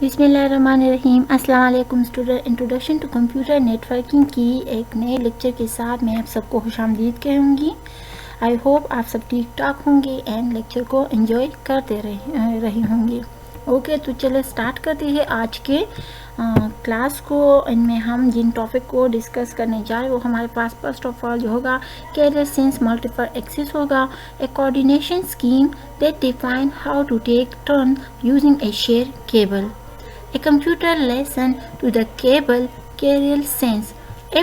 बिस्मिल्लाहिर्रहमानिर्रहीम। अस्सलाम वालेकुम student. Introduction to computer networking की एक नए लेक्चर के साथ मैं आप सबको खुशामदीद कहूँगी। आई होप आप सब ठीक ठाक होंगे एंड लेक्चर को एंजॉय करते रही होंगे। ओके, तो चलो स्टार्ट करते हैं आज के क्लास को। इनमें हम जिन टॉपिक को डिस्कस करने जा रहे हैं वो हमारे पास फर्स्ट ऑफ ऑल जो होगा कैरियर सेंस मल्टीपल एक्सेस होगा, a coordination scheme that define how to take turn using a share cable, a computer lesson to the cable carrier sense.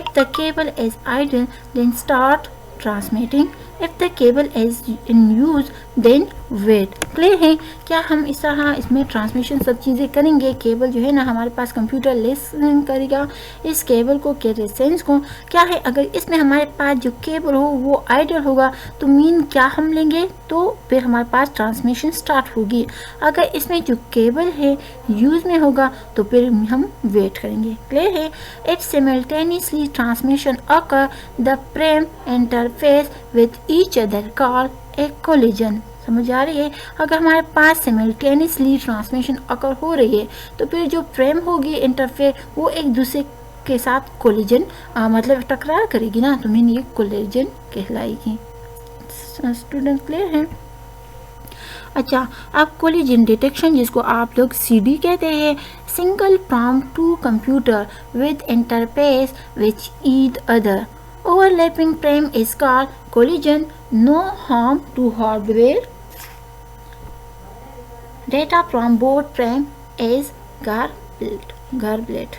If the cable is idle, then start transmitting. If the cable is in use, then wait. Clear है? क्या हम इस तरह इसमें transmission सब चीज़ें करेंगे। Cable जो है ना हमारे पास कंप्यूटर लेसन करेगा इस केबल को, कैरियर सेंस को। क्या है, अगर इसमें हमारे पास जो केबल हो वो आइडल होगा तो मीन क्या हम लेंगे, तो फिर हमारे पास ट्रांसमिशन स्टार्ट होगी। अगर इसमें जो केबल है यूज़ में होगा तो फिर हम वेट करेंगे। क्लियर है? It simultaneously transmission occur the frame interface with each other called a collision. समझ आ रही है? अगर हमारे पास सिमल्टेनियसली ट्रांसमिशन अकर हो रही है तो फिर जो फ्रेम होगी इंटरफेस वो एक दूसरे के साथ कोलिजन मतलब टकरार करेगी ना, तो मीन ये कोलिजन कहलाएगी। स्टूडेंट क्लियर है? अच्छा, अब कोलिजन डिटेक्शन जिसको आप लोग CD कहते हैं, single from two computer with interface which each other, overlapping frame is called collision. No harm to hardware. Data from both frame is garbled.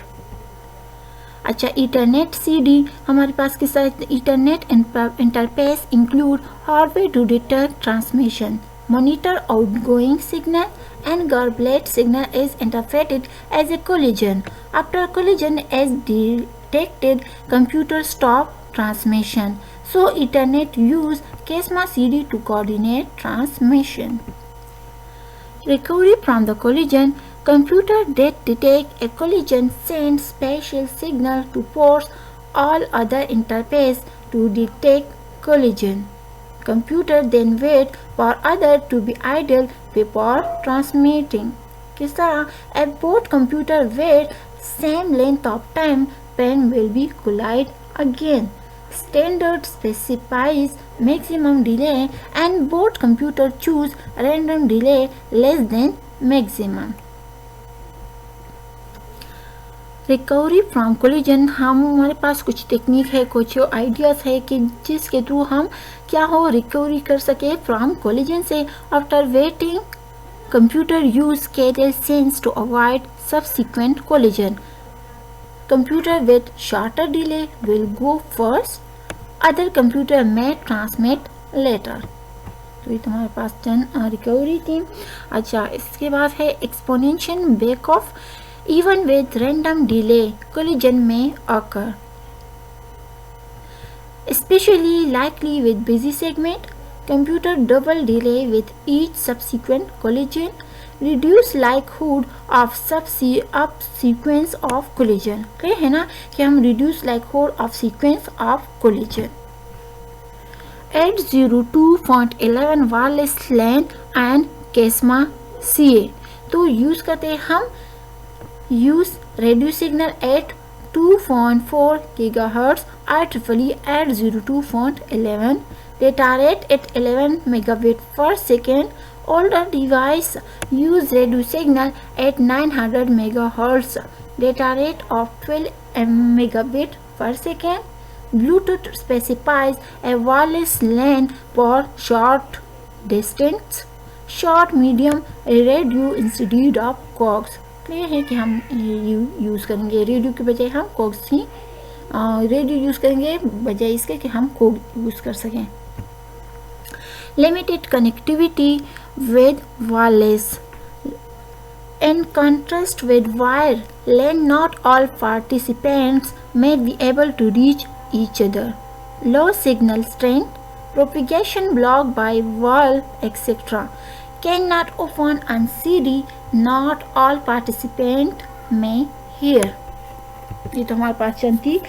अच्छा, ईथरनेट CD हमारे पास किस तरह, Ethernet interface include hardware to detect transmission, monitor outgoing signal, and garbled signal is interpreted as a collision. After collision is detected, computer stop transmission. So Ethernet use KESMA CD to coordinate transmission. Recovery from the collision. Computer that detect a collision send special signal to force all other interface to detect collision. Computer then wait for other to be idle before transmitting. किस तरह? If both computer wait same length of time, pen will be collide again. Standard specifies maximum delay and both computer choose random delay less than maximum. Recovery from collision, हम हमारे पास कुछ technique है, कुछ ideas है कि जिसके through हम क्या हो रिकवरी कर सके फ्रॉम कोलिजन से। After waiting computer use carrier sense to avoid subsequent collision. Computer with shorter delay will go first, other computer में ट्रांसमिट लेटर. तो ये तुम्हारे पास रिकवरी थी. अच्छा, इसके बाद है exponential back of. Even with random delay, collision may occur. Especially likely with busy segment, computer double delay with each subsequent collision, reduce likelihood of sequence of collision. Clear है ना कि हम reduce likelihood of sequence of collision. 802.11 wireless LAN and KESMA CA. तो use करते हैं हम use radio signal at 2.4 GHz IEEE 802.11, data rate at 11 megabit per second. Older device use radio signal at 900 MHz, data rate of 12 megabit per second. Bluetooth specifies a wireless LAN for short distance, short medium radio instead of coax. Clear है कि हम use करेंगे radio के बजाय हम Cokes ही radio use करेंगे बजाय इसके कि हम कोक यूज़ कर सकें. Limited connectivity with wireless. In contrast with wire LAN, not all participants may be able to reach each other. Low signal strength, propagation blocked by wall, etc. Cannot open on CD. Not all participants may hear. ये तो हमारे पास चलती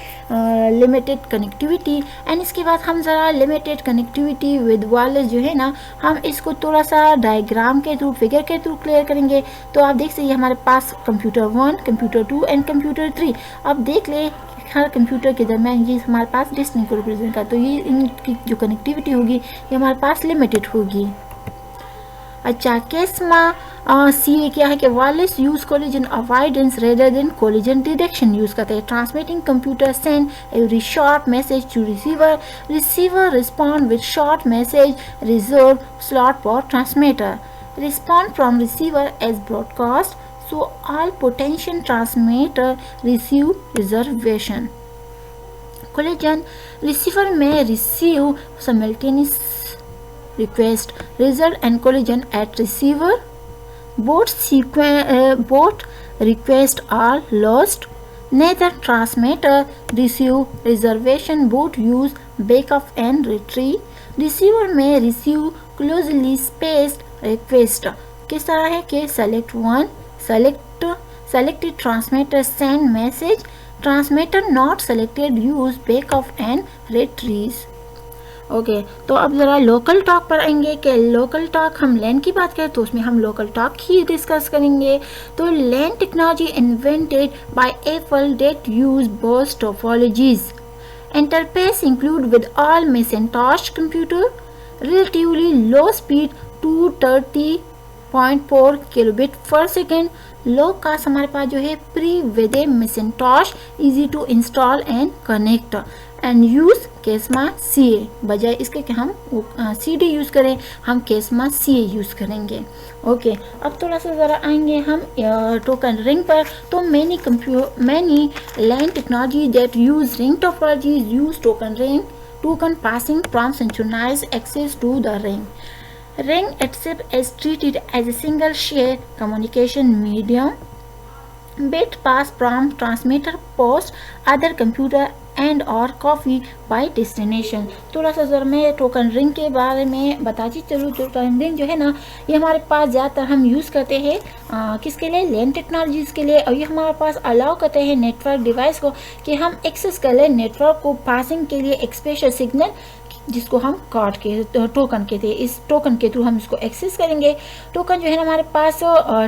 limited connectivity. And इसके बाद हम ज़रा limited connectivity with wireless जो है ना, हम इसको थोड़ा सा डायग्राम के थ्रू, फिगर के थ्रू क्लियर करेंगे। तो आप देख सकते हमारे पास कंप्यूटर 1, कंप्यूटर 2 एंड कंप्यूटर 3। अब देख ले हर कंप्यूटर के दरमियान ये हमारे पास डिस्टेंस को रिप्रेजेंट करता, तो ये इनकी जो कनेक्टिविटी होगी ये हमारे पास लिमिटेड होगी। अच्छा, केस में सी क्या है कि wireless use collision avoidance rather than collision detection use करते हैं। Transmitting computer send every short message to receiver, receiver respond with short message reserve slot for transmitter, respond from receiver as broadcast, so all potential transmitter receive reservation. Collision, receiver may receive simultaneous request, result and collision at receiver. Both requests are lost. Neither transmitter receive reservation. Both use backup and retrieve. Receiver may receive closely spaced request. किस तरह है कि select one, selected transmitter send message, transmitter not selected use backup and retrieve. Okay, तो अब ज़रा local talk पर आएंगे कि लोकल टॉक, हम लैन की बात करें तो उसमें हम लोकल टॉक ही डिस्कस करेंगे। तो LAN technology invented by Apple that use burst topologies, interface include with all Macintosh computer, relatively low speed 230.4 kilobit per second, low cost हमारे पास जो है pre with Macintosh, easy to install and connect, and use केसमा CA, बजाय इसके कि हम CD use करें, हम केसमा CA यूज़ करेंगे। ओके, अब थोड़ा सा ज़रा आएंगे हम टोकन रिंग पर। तो many LAN technology that use ring topology use token ring, token passing from synchronized access to the ring. Ring itself is treated as a single shared communication medium. Bit pass from transmitter post other computer and और coffee bye destination. थोड़ा सा ज़रा मैं token ring के बारे में बताती चलूँ। टोकन रिंग जो है ना, ये हमारे पास ज़्यादातर हम यूज़ करते हैं किसके लिए, लैन टेक्नोलॉजीज़ के लिए। और ये हमारे पास अलाउ करते हैं नेटवर्क डिवाइस को कि हम एक्सेस कर लें नेटवर्क को पासिंग के लिए एक स्पेशल सिग्नल, जिसको हम कार्ड के टोकन के थे, इस टोकन के थ्रू हम इसको एक्सेस करेंगे। टोकन जो है ना हमारे पास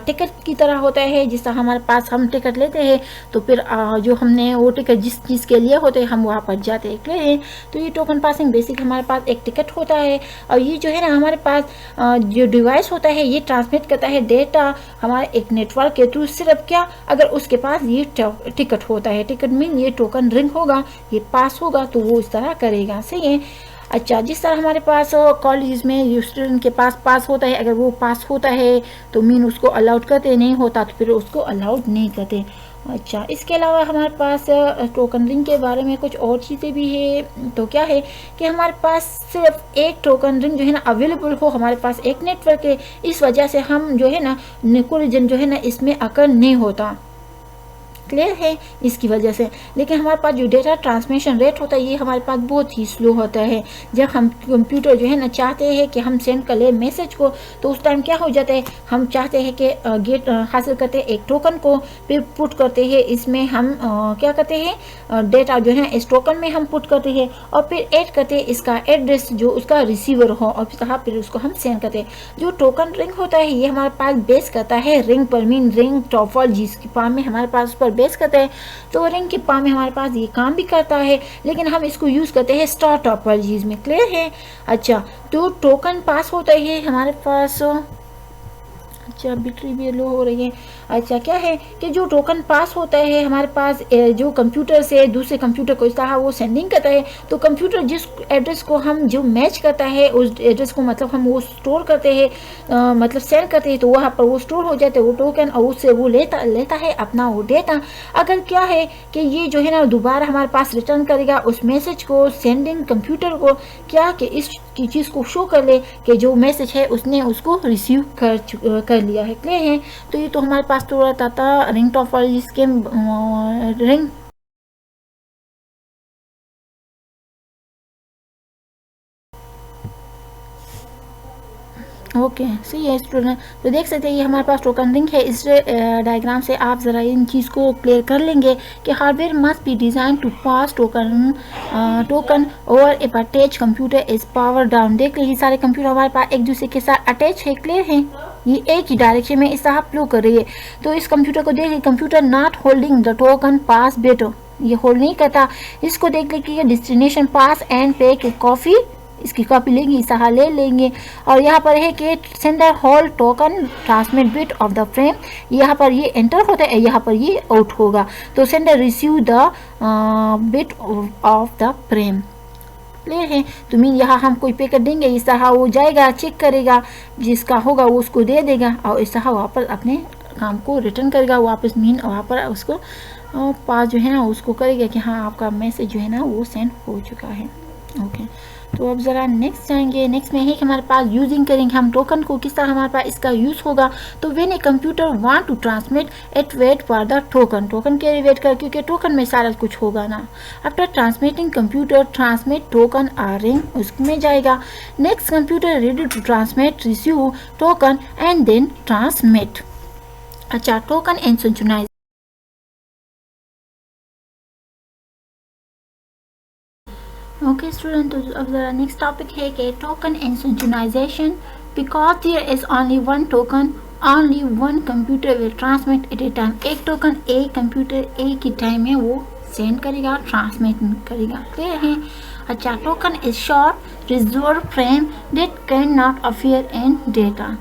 टिकट की तरह होता है। जिस तरह हमारे पास हम टिकट लेते हैं तो फिर जो हमने वो टिकट जिस चीज़ के लिए होते हैं हम वहाँ पर जाते हैं। तो ये टोकन पासिंग बेसिक हमारे पास एक टिकट होता है। और ये जो है ना हमारे पास जो डिवाइस होता है ये ट्रांसमिट करता है डेटा हमारे एक नेटवर्क के थ्रू, सिर्फ क्या, अगर उसके पास ये टिकट होता है। टिकट मीन ये टोकन रिंग होगा, ये पास होगा तो वो इस तरह करेगा, सही है। अच्छा, जिस तरह हमारे पास कॉलेज में स्टूडेंट के पास होता है, अगर वो पास होता है तो मीन उसको अलाउड करते, नहीं होता तो फिर उसको अलाउड नहीं करते। अच्छा, इसके अलावा हमारे पास टोकन रिंग के बारे में कुछ और चीज़ें भी है। तो क्या है कि हमारे पास सिर्फ एक टोकन रिंग जो है ना अवेलेबल हो, हमारे पास एक नेटवर्क है, इस वजह से हम जो है ना कोलिजन जो है ना इसमें अकर नहीं होता, क्लियर है, इसकी वजह से। लेकिन हमारे पास जो डेटा ट्रांसमिशन रेट होता है ये हमारे पास बहुत ही स्लो होता है। जब हम कंप्यूटर जो है ना चाहते हैं कि हम सेंड कर ले मैसेज को, तो उस टाइम क्या हो जाता है, हम चाहते हैं कि गेट हासिल करते हैं एक टोकन को, फिर पुट करते हैं इसमें हम क्या करते हैं, डेटा जो है इस टोकन में हम पुट करते हैं और फिर ऐड करते हैं इसका एड्रेस जो उसका रिसीवर हो, और फिर उसको हम सेंड करते हैं। जो टोकन रिंग होता है ये हमारे पास बेस करता है रिंग पर, मीन रिंग टोपोलॉजी की फॉर्म में हमारे पास पर बेस करते हैं। तो रिंग के फॉर्म में हमारे पास ये काम भी करता है, लेकिन हम इसको यूज करते हैं स्टार टोपोलॉजीज में, क्लियर है। अच्छा, तो टोकन पास होता है हमारे पास, अच्छा बैटरी भी लो हो रही है। अच्छा, क्या है कि जो टोकन पास होता है हमारे पास जो कंप्यूटर से दूसरे कंप्यूटर को इस तरह वो सेंडिंग करता है, तो कंप्यूटर जिस एड्रेस को हम जो मैच करता है उस एड्रेस को मतलब हम वो स्टोर करते हैं, मतलब सेंड करते हैं, तो वहाँ पर वो स्टोर हो जाते हैं वो टोकन, और उससे वो लेता है अपना वो डेटा। अगर क्या है कि ये जो है ना दोबारा हमारे पास रिटर्न करेगा उस मैसेज को, सेंडिंग कंप्यूटर को क्या कि इस की चीज़ को शो कर ले कि जो मैसेज है उसने उसको रिसीव कर लिया है, क्लियर है। तो ये तो हमारे पास थोड़ा था रिंग टोपोलॉजी के रिंग। ओके सही है स्टूडेंट। तो देख सकते हैं ये हमारे पास टोकन रिंग है। इस डायग्राम से आप ज़रा इन चीज़ को क्लियर कर लेंगे कि hardware must be design to pass token over a attach computer is power down. देख लीजिए सारे कंप्यूटर हमारे पास एक दूसरे के साथ अटैच है, क्लियर है, ये एक ही डायरेक्शन में इस तरह फ्लो कर रही है। तो इस कंप्यूटर को देखिए, computer not holding the token pass better, ये होल्ड नहीं करता। इसको देख लीजिए डेस्टिनेशन पास एंड पे की कॉफ़ी, इसकी कॉपी लेंगे, इस तरह ले लेंगे। और यहाँ पर है कि sender hold token transmit bit of the frame, यहाँ पर ये एंटर होता है, यहाँ पर ये आउट होगा। तो sender receive the bit of the frame, clear है। तो मीन यहाँ हम कोई पैकेट देंगे, इस तरह वो जाएगा, चेक करेगा, जिसका होगा वो उसको दे देगा और इस तरह वापस अपने काम को रिटर्न करेगा वापस। मीन वहाँ पर उसको पास जो है ना उसको करेगा कि हाँ आपका मैसेज जो है ना वो सेंड हो चुका है। ओके तो अब ज़रा नेक्स्ट जाएंगे। नेक्स्ट में है कि हमारे पास यूजिंग करेंगे हम टोकन को, किस तरह हमारे पास इसका यूज़ होगा। तो when a computer want to transmit it wait for the token, token के लिए वेट कर, क्योंकि टोकन में सारा कुछ होगा ना। After transmitting computer transmit token a ring, उसमें जाएगा। Next computer ready to transmit receive token and then transmit. अच्छा token and synchronize. Okay student, तो अब ज़रा नेक्स्ट टॉपिक है कि token and synchronization. Because there is only one token, only one computer will transmit at a time. एक token एक computer एक ही टाइम में वो सेंड करेगा, ट्रांसमिट करेगा, क्लियर है। अच्छा token is short reserve frame that can not appear in data.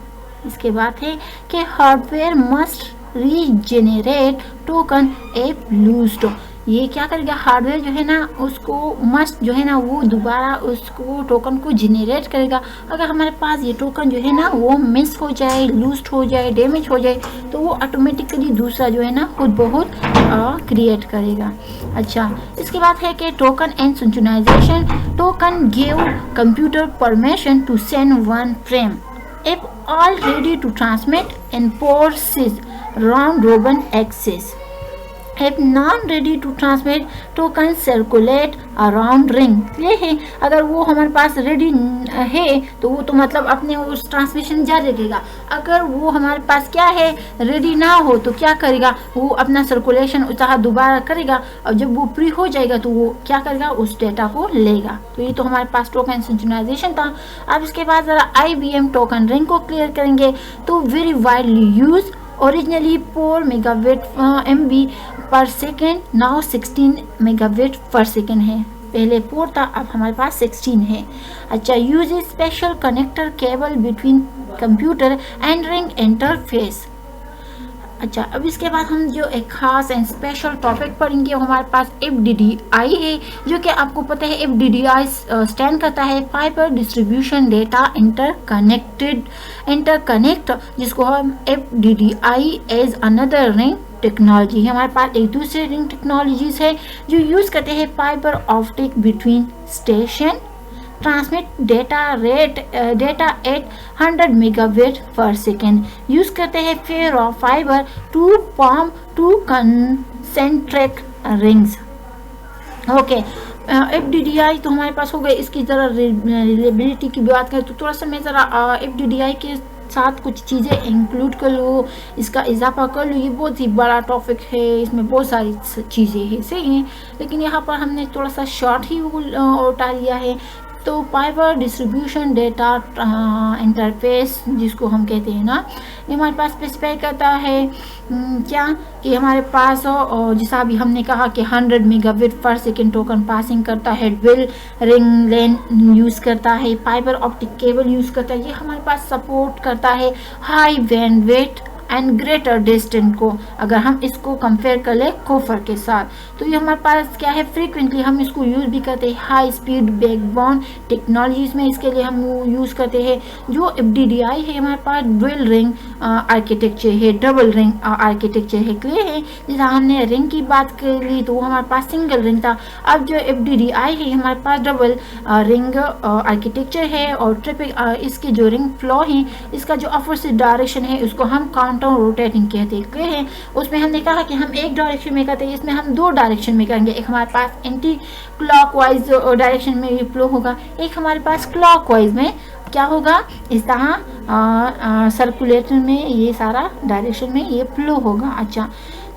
इसके बाद है कि hardware must regenerate token app लूज्ड। ये क्या करेगा, हार्डवेयर जो है ना उसको मस्ट जो है ना वो दोबारा उसको टोकन को जनरेट करेगा। अगर हमारे पास ये टोकन जो है ना वो मिस हो जाए, लूज हो जाए, डैमेज हो जाए, तो वो ऑटोमेटिकली दूसरा जो है ना खुद बहुत क्रिएट करेगा। अच्छा इसके बाद है कि token and synchronisation. Token give computer permission to send one frame if all ready to transmit enforces round robin access. If non ready to transmit, token circulate around ring, ये है। अगर वो हमारे पास रेडी है तो वो तो मतलब अपने उस ट्रांसमिशन जारी रखेगा। अगर वो हमारे पास क्या है रेडी ना हो तो क्या करेगा, वो अपना सर्कुलेशन उतार दोबारा करेगा और जब वो फ्री हो जाएगा तो वो क्या करेगा, उस डेटा को लेगा। तो ये तो हमारे पास टोकन सिंक्रोनाइजेशन था। अब इसके बाद ज़रा IBM टोकन रिंग को क्लियर करेंगे। तो very widely use, originally 4 megabit MB पर second, now 16 megabit per second है। पहले 4 था, अब हमारे पास 16 है। अच्छा use special connector cable between computer and ring interface. अच्छा अब इसके बाद हम जो एक खास एंड स्पेशल टॉपिक पढ़ेंगे, हमारे पास FDDI है, जो कि आपको पता है FDDI स्टैंड करता है फाइबर डिस्ट्रीब्यूशन डेटा इंटरकनेक्ट, जिसको हम FDDI as another ring technology है। हमारे पास एक दूसरे रिंग टेक्नोलॉजीज है जो यूज़ करते हैं fibre optic between station, transmit data at 100 megabit per second, use करते हैं pair of fibre to form 2 concentric rings. Okay FDDI तो हमारे पास हो गए। इसकी ज़रा रिलेबिलिटी की बात करें तो थोड़ा सा मैं ज़रा FDDI के साथ कुछ चीज़ें इंक्लूड कर लूँ, इसका इजाफा कर लूँ। ये बहुत ही बड़ा टॉपिक है, इसमें बहुत सारी चीज़ें हैं, सही हैं, लेकिन यहाँ पर हमने थोड़ा सा शॉर्ट ही उठा लिया है। तो फाइबर डिस्ट्रीब्यूशन डेटा इंटरफेस जिसको हम कहते हैं ना, ये हमारे पास स्पेसिफाई करता है क्या कि हमारे पास जैसा अभी हमने कहा कि 100 megabit per second token passing करता है, ड्यूल रिंग लेन यूज़ करता है, फाइबर ऑप्टिक केबल यूज़ करता है। ये हमारे पास सपोर्ट करता है high bandwidth and greater distance को। अगर हम इसको कंपेयर कर ले कोफर के साथ, तो ये हमारे पास क्या है, फ्रीक्वेंटली हम इसको यूज़ भी करते हैं हाई स्पीड बैकबोन टेक्नोलॉजीज़ में। इसके लिए हम यूज़ करते हैं जो FDDI है, हमारे पास ड्यूल रिंग आर्किटेक्चर है, डबल रिंग आर्किटेक्चर है, क्लियर है। जैसा हमने रिंग की बात कर ली तो वो हमारे पास सिंगल रिंग था। अब जो FDDI है हमारे पास डबल रिंग आर्किटेक्चर है और ट्रिपिक इसके जो रिंग फ्लो है, इसका जो अपोजिट डायरेक्शन है उसको हम काउंटर रोटेटिंग कहते हैं। उसमें हमने कहा कि हम एक डायरेक्शन में करते हैं, इसमें हम 2 डायरेक्शन में करेंगे। एक हमारे पास एंटी क्लॉकवाइज डायरेक्शन में फ्लो होगा, एक हमारे पास क्लॉकवाइज में क्या होगा, इस तरह सर्कुलेटर में ये सारा डायरेक्शन में ये फ्लो होगा। अच्छा,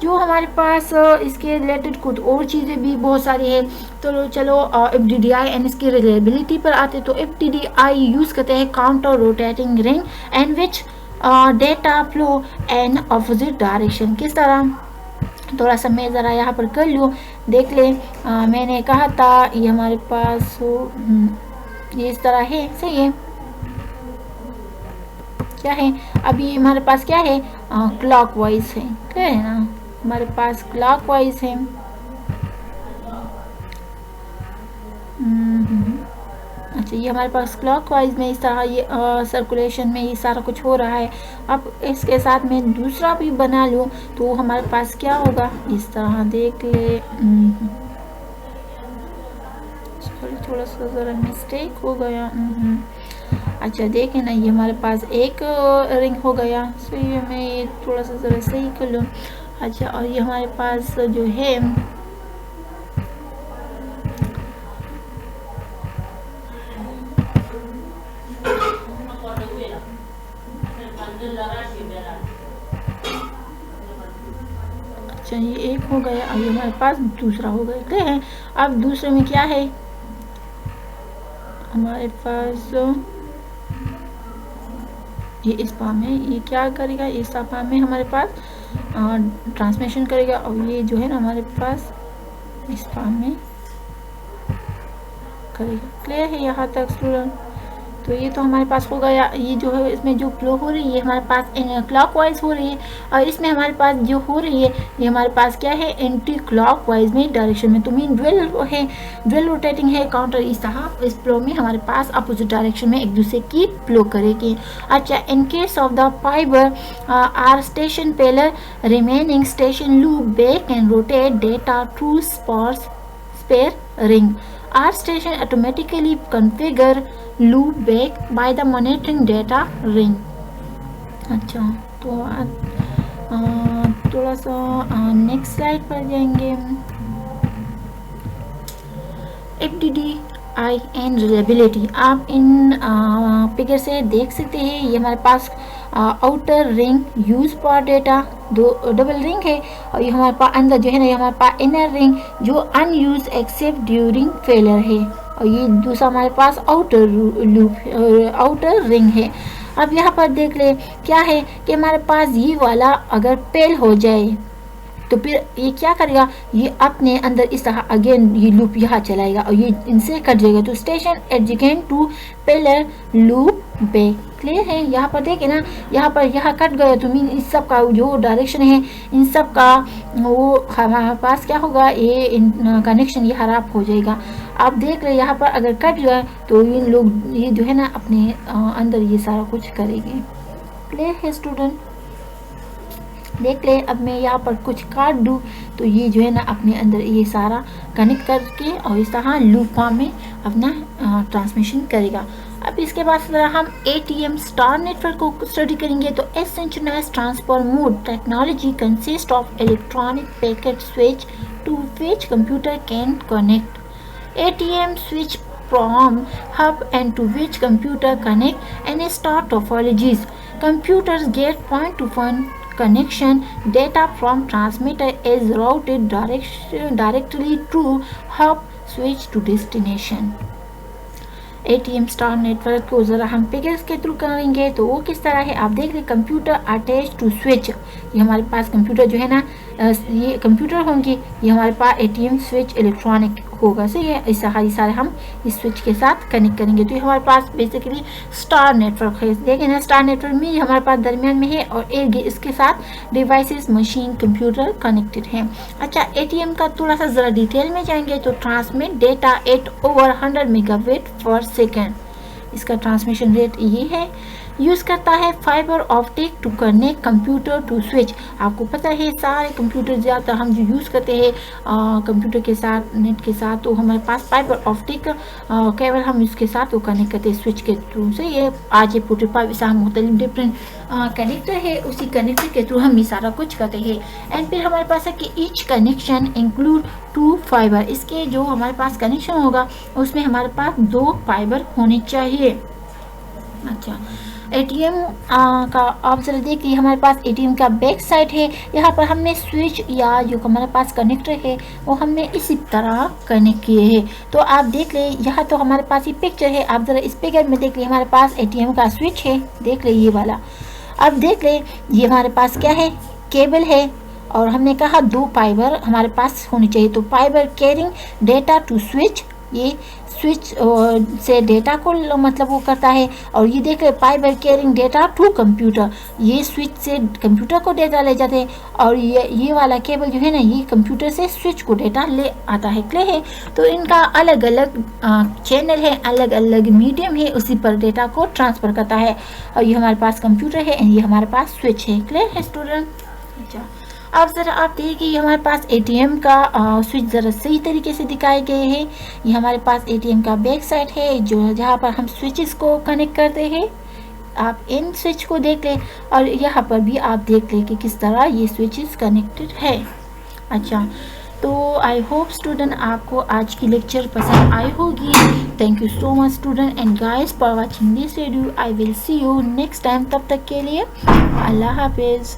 जो हमारे पास इसके रिलेटेड कुछ और चीज़ें भी बहुत सारी है। तो चलो FDDI एंड इसकी रिलेबिलिटी पर आते। तो FDDI यूज़ करते हैं counter rotating ring and which data flow and opposite direction. किस तरह, थोड़ा सा मैं ज़रा यहाँ पर कर लूँ, देख ले। मैंने कहा था ये हमारे पास ये इस तरह है, सही है। क्या है, अभी हमारे पास क्या है, क्लॉकवाइज है, क्या है ना, हमारे पास क्लॉकवाइज है। अच्छा, ये हमारे पास क्लॉकवाइज में इस तरह ये सर्कुलेशन में ये सारा कुछ हो रहा है। अब इसके साथ में दूसरा भी बना लूँ तो हमारे पास क्या होगा, इस तरह देख ले। सॉरी, थोड़ा सा ज़रा मिस्टेक हो गया। अच्छा, देखें ना, ये हमारे पास एक रिंग हो गया। सो ये मैं ये थोड़ा सा ज़रा सही कर लूँ। अच्छा, और ये हमारे पास जो है अच्छा, ये एक हो गया, अब ये हमारे पास दूसरा हो गया, ठीक है। अब दूसरे में क्या है, हमारे पास ये इस पाम में ये क्या करेगा, इस पाम में हमारे पास ट्रांसमिशन करेगा, और ये जो है ना हमारे पास इस पाम में करेगा। क्लियर है यहाँ तक स्टूडेंट? तो ये तो हमारे पास हो गया। ये जो है इसमें जो फ्लो हो रही है हमारे पास क्लॉकवाइज हो रही है, और इसमें हमारे पास जो हो रही है ये हमारे पास क्या है, एंटी क्लॉकवाइज में डायरेक्शन में। तो मीन ड्वेल है, ड्वेल रोटेटिंग है काउंटर, इस तरह इस फ्लो में हमारे पास अपोजिट डायरेक्शन में एक दूसरे की फ्लो करेगी। अच्छा, in case of the fiber or station failure remaining station loop back and rotate data through spare ring. Our station automatically configure loop back by the monitoring data ring। अच्छा, तो थोड़ा सा नेक्स्ट स्लाइड पर जाएंगे। FDDI and reliability, आप in figure से देख सकते हैं। ये हमारे पास outer ring use for data, दो डबल रिंग है, और ये हमारे पास अंदर जो है ना ये हमारे पास इनर रिंग जो अनयूज एक्सेप्ट ड्यूरिंग फेलर है, और ये दूसरा हमारे पास आउटर लूप आउटर रिंग है। अब यहाँ पर देख ले क्या है कि हमारे पास ये वाला अगर फेल हो जाए तो फिर ये क्या करेगा, ये अपने अंदर इस तरह अगेन ये लूप यहाँ चलाएगा और ये इनसे कट जाएगा। तो station adjacent to failure loop back. Clear है? यहाँ पर देखे ना, यहाँ पर यहाँ कट गया तो मीन इस सब का जो डायरेक्शन है इन सब का वो हमारे पास क्या होगा, ये कनेक्शन ये खराब हो जाएगा। आप देख रहे यहाँ पर अगर कट जाए तो इन लोग ये जो है ना अपने अंदर ये सारा कुछ करेंगे। क्लियर है स्टूडेंट? देख ले, अब मैं यहाँ पर कुछ काट दूँ तो ये जो है ना अपने अंदर ये सारा कनेक्ट करके और इस तरह लूप फॉर्म में अपना ट्रांसमिशन करेगा। अब इसके बाद हम ATM स्टार नेटवर्क को स्टडी करेंगे। तो asynchronous transfer mode technology consist of electronic packet switch to which computer can connect. ATM switch from hub and to which computer connect and start topologies. Computers get point-to-point connection. Data from transmitter is routed directly to hub switch to destination. ATM star network को ज़रा हम figures के through करेंगे तो वो किस तरह है आप देख रहे। कंप्यूटर अटैच टू स्विच, ये हमारे पास कंप्यूटर जो है ना ये कंप्यूटर होंगे, ये हमारे पास ATM स्विच इलेक्ट्रॉनिक होगा। सही है, इस सारे हम इस स्विच के साथ कनेक्ट करेंगे तो ये हमारे पास बेसिकली स्टार नेटवर्क है। देखें ना, स्टार नेटवर्क में ये हमारे पास दरमियान में है और इसके साथ डिवाइसेस मशीन कंप्यूटर कनेक्टेड है। अच्छा, ATM का थोड़ा सा ज़रा डिटेल में जाएंगे तो transmit data at over 100 megabit per second, इसका ट्रांसमिशन रेट ये है। यूज़ करता है fibre optic to connect computer to switch. आपको पता है सारे कंप्यूटर ज़्यादा हम जो यूज़ करते हैं कंप्यूटर के साथ नेट के साथ, तो हमारे पास फाइबर ऑप्टिक केवल हम इसके साथ वो कनेक्ट करते हैं स्विच के थ्रू से। ये आज ये 45 मुख्तलिफ डिफरेंट कनेक्टर है, उसी कनेक्टर के थ्रू हम ये सारा कुछ करते हैं। एंड फिर हमारे पास है कि ईच कनेक्शन इंक्लूड 2 फाइबर, इसके जो हमारे पास कनेक्शन होगा उसमें हमारे पास 2 फाइबर होने चाहिए। अच्छा, एटीएम का आप ज़रा देखिए, हमारे पास एटीएम का बैक साइड है। यहाँ पर हमने स्विच या जो हमारे पास कनेक्टर है वो हमने इसी तरह कनेक्ट किए हैं। तो आप देख लें, यहाँ तो हमारे पास ये पिक्चर है, आप ज़रा इस पिक्चर में देख लें, हमारे पास एटीएम का स्विच है, देख लें ये वाला। अब देख लें ये हमारे पास क्या है, केबल है, और हमने कहा 2 फाइबर हमारे पास होनी चाहिए। तो fibre carrying data to switch, ये स्विच से डेटा को मतलब वो करता है। और ये देख रहे fibre carrying data to computer, ये स्विच से कंप्यूटर को डेटा ले जाते हैं, और ये वाला केबल जो है ना, ये कंप्यूटर से स्विच को डेटा ले आता है। क्लियर है? तो इनका अलग अलग चैनल है, अलग अलग मीडियम है, उसी पर डेटा को ट्रांसफ़र करता है। और ये हमारे पास कंप्यूटर है, ये हमारे पास स्विच है। क्लियर है स्टूडेंट? अच्छा, अब ज़रा आप देखिए, हमारे पास एटीएम का स्विच ज़रा सही तरीके से दिखाए गए हैं। ये हमारे पास एटीएम का बैक साइड है, जो जहाँ पर हम स्विचेस को कनेक्ट करते हैं। आप इन स्विच को देख लें, और यहाँ पर भी आप देख लें कि किस तरह ये स्विचेस कनेक्टेड है। अच्छा, तो आई होप स्टूडेंट आपको आज की लेक्चर पसंद आई होगी। Thank you so much student and guys for watching this video. I will see you next time. तब तक के लिए अल्लाह हाफिज़।